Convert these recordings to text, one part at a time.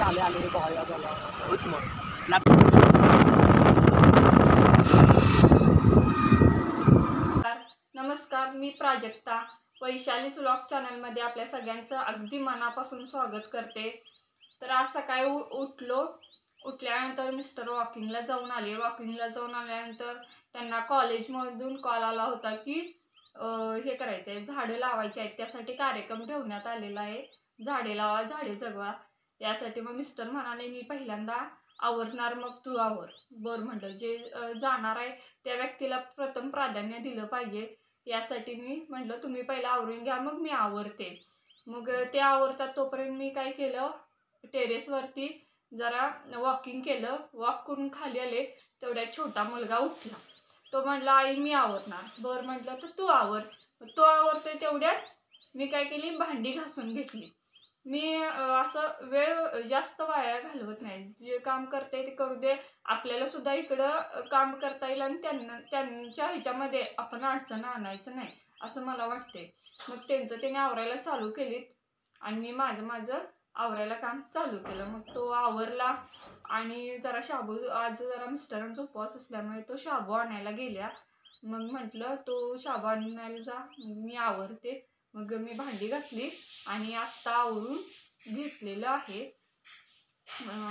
आले आले बाहेर झाला नमस्कार, मी प्राजक्ता वैशाली व्लॉग चॅनलमध्ये आपल्या सगळ्यांचं अगदी मनापासून स्वागत करते। तर आज सकाळी उठल्यानंतर मिस्टर वॉकिंगला जाऊन आल्यानंतर त्यांना कॉलेजमधून कॉल आला होता की हे करायचं आहे, झाडं लावायची आहेत, त्यासाठी कार्यक्रम ठेवण्यात आलेला आहे। झाडे लावा झाडे जगवा यासाठी मग मिस्टर म्हणाले मी पहिल्यांदा आवरणार मग तू आवर। बर म्हटलं, जे जाणार आहे त्या व्यक्तीला प्रथम प्राधान्य दिलं पाहिजे यासाठी मी म्हटलं तुम्ही पहिला आवरून घ्या मग मी आवरते। मग ते आवरतात तोपर्यंत मी काय केलं, टेरेसवरती जरा वॉकिंग केलं। वॉक करून खाली आले तेवढ्यात छोटा मुलगा उठला। तो म्हटला आई मी आवरणार। बर म्हटलं तर तू आवर। तो आवरतोय तेवढ्यात मी काय केली, भांडी घासून घेतली। मी असं वेळ जास्त वाया घालवत नाही, जे काम करते ते करू दे, आपल्याला सुद्धा इकडं काम करता येईल आणि त्यांच्या ह्याच्यामध्ये आपण अडचण आणायचं नाही असं मला वाटते। मग त्यांनी आवरायला चालू केलीत आणि मी माझं आवरायला काम चालू केलं। मग तो आवरला आणि जरा शाबू, आज जरा मिस्टरांचा उपवास असल्यामुळे तो शाबू आणायला गेल्या। मग म्हटलं तो शाबू आणायला जा, मी आवरते। मग मी भांडी घासली आणि आत्ता आवरून घेतलेलं आहे।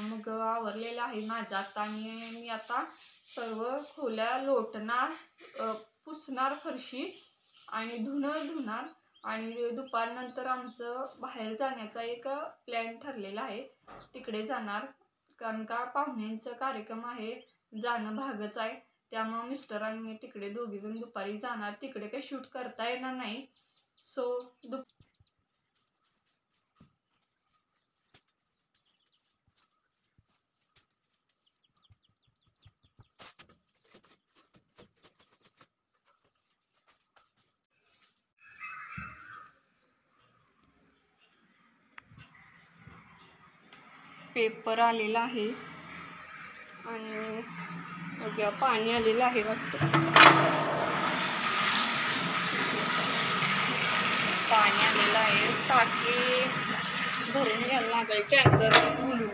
मग आवरलेलं आहे माझं आता आणि मी आता सर्व खोल्या लोटणार, पुसणार फरशी आणि धुणार आणि दुपारनंतर आमचं बाहेर जाण्याचा एक प्लॅन ठरलेला आहे, तिकडे जाणार। कारण का पाहुण्यांचा कार्यक्रम आहे, जाणं भागच आहे। त्यामुळे मिस्टर आणि मी तिकडे दोघीजण दुपारी जाणार, तिकडे काही शूट करता येणार नाही। सो पेपर आलेला आहे आणि बघा पाणी आलेलं आहे वाटतं, पाणी आलेलं आहे। टाकी भरून घ्यायला लागेल, टँकर बोलून।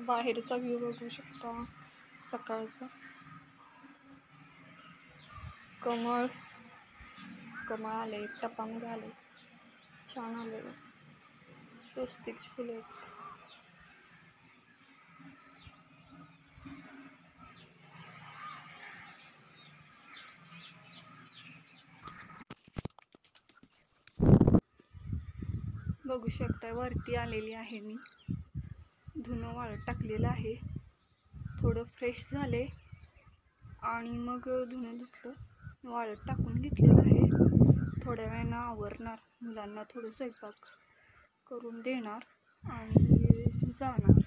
बाहेरचा व्ह्यू बघू शकता सकाळचा। कमळ आले, टपामध्ये आले, छान आले, स्वस्तिकची फुले आहेत। बघू शकता वरती आलेली आहे मी, धुणं वाळत टाकलेलं आहे। थोडं फ्रेश झाले आणि मग धुणं धुतलं, वाळत टाकून घेतलेलं आहे। थोड्या वेळानं आवरणार, मुलांना थोडं स्वयंपाक करून देणार आणि जाणार।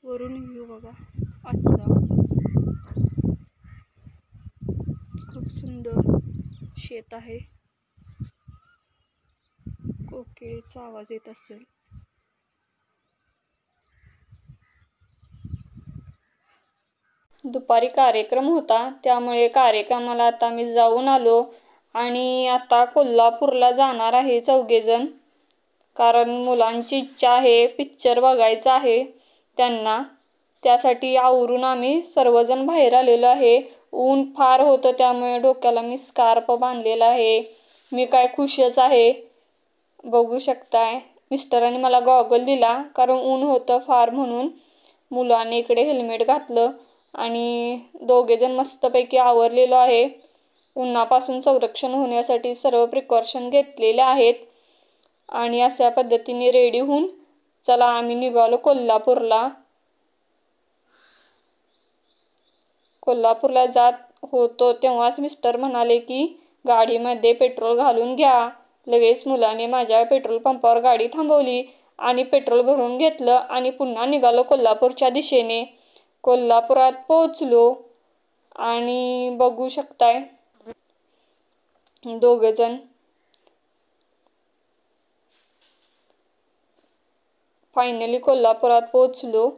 वरून व्ह्यू बघा आजचा, खूप सुंदर शेत आहे। कोकिळेचा आवाज येत असेल। दुपारी कार्यक्रम होता त्यामुळे कार्यक्रमाला आता मी जाऊन आलो आणि आता कोल्हापूरला जाणार आहे चौघेजण, कारण मुलांची इच्छा आहे, पिक्चर बघायचा आहे त्यांना। त्यासाठी आवरून आम्ही सर्वजण बाहेर आलेलो आहे। ऊन फार होतं त्यामुळे डोक्याला मी स्कार्फ बांधलेला आहे। मी काय खुशच आहे, बघू शकताय। मिस्टरांनी मला गॉगल दिला कारण ऊन होतं फार म्हणून। मुलाने इकडे हेल्मेट घातलं आणि दोघेजण मस्तपैकी आवरलेलो आहे। उन्हापासून संरक्षण होण्यासाठी सर्व प्रिकॉशन घेतलेले आहेत आणि अशा पद्धतीने रेडी होऊन चला आम्ही निघालो कोल्हापूरला जात होतो तेव्हाच मिस्टर म्हणाले की गाडीमध्ये पेट्रोल घालून घ्या। लगेच मुलाने माझ्या पेट्रोल पंपावर गाडी थांबवली आणि पेट्रोल भरून घेतलं आणि पुन्हा निघालो कोल्हापूरच्या दिशेने। कोल्हापुरात पोहोचलो आणि बघू शकताय दोघेजण फायनली कोल्हापुरात पोहोचलो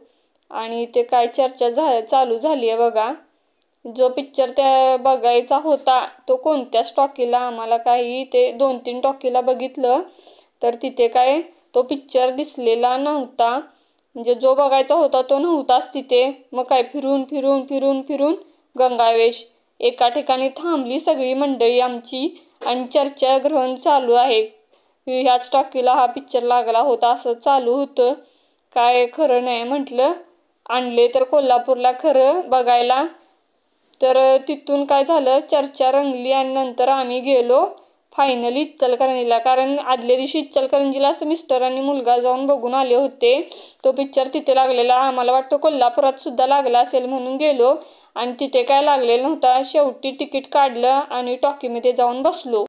आणि इथे काय चर्चा चालू झाली आहे बघा। जो पिक्चर त्या बघायचा होता तो कोणत्याच टॉकीला आम्हाला काही ते 2-3 टॉकीला बघितलं तर तिथे काय तो पिक्चर दिसलेला नव्हता. म्हणजे जो बघायचा होता तो नव्हताच तिथे. मग काय फिरून फिरून फिरून फिरून गंगावेश एका ठिकाणी थांबली सगळी मंडळी आमची आणि चर्चाग्रहण चालू आहे. ह्याच टॉकीला हा पिक्चर लागला होता असं चालू होतं. काय खरं नाही. म्हटलं आणले तर कोल्हापूरला खरं बघायला. तर तिथून काय झालं चर्चा रंगली आणि नंतर आम्ही गेलो फायनली इचलकरंजीला. कारण आदल्या दिवशी इचलकरंजीला असं मिस्टर आणि मुलगा जाऊन बघून आले होते. तो पिक्चर तिथे लागलेला. आम्हाला वाटतं कोल्हापुरात सुद्धा लागला असेल म्हणून गेलो आणि तिथे काय लागलेलं नव्हता. शेवटी तिकीट काढलं आणि टॉकीमध्ये जाऊन बसलो.